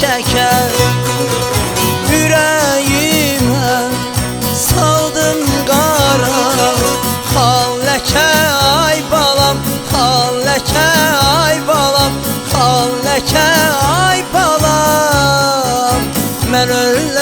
şeker. Yüreğime saldın kara hal leke ay balam, hal leke ay balam, hal leke ay balam. Ben öyleyim.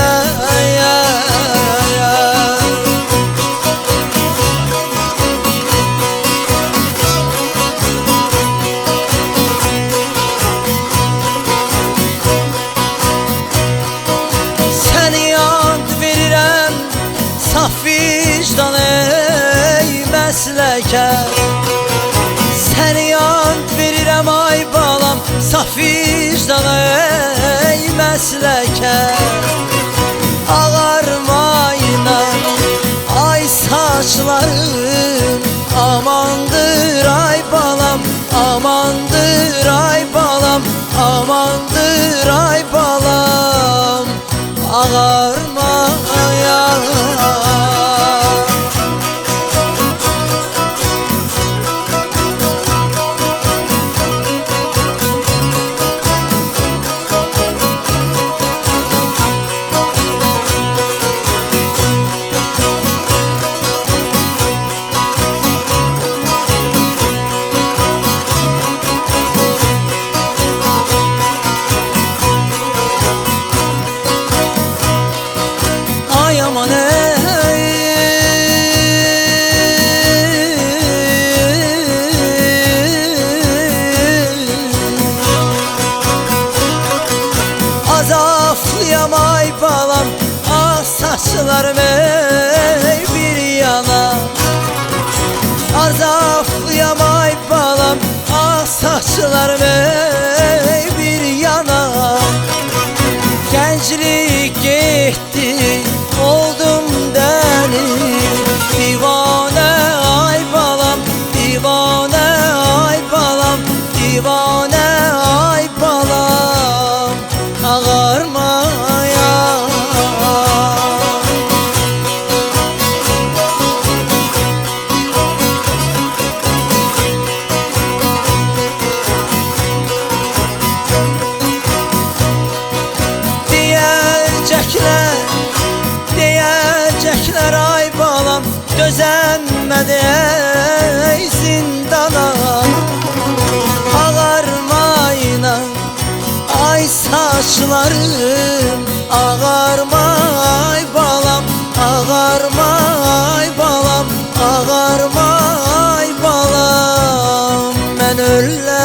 Saf vicdan ey məsləkər, səni and verirəm ay balam. Saf vicdan ey məsləkər, ağarmayına ay saçlarım. Amandır ay balam, amandır ay balam, amandır ay balam. Ağarmaya aman ey, azaflıyam ay balam. Ah saçlarım ey bir yana, azaflıyam ay balam. Ah saçlarım ey bir yana. Gençlik gitti, oldum deli divane ay balam, divane ay balam, divane ay balam. Ağarmaya diyecekler ay balam. Dözənmədi ey zindana, ağarmayına ay saçlarım. Ağarma ay balam, ağarma ay balam, ağarma ay balam. Ben öyle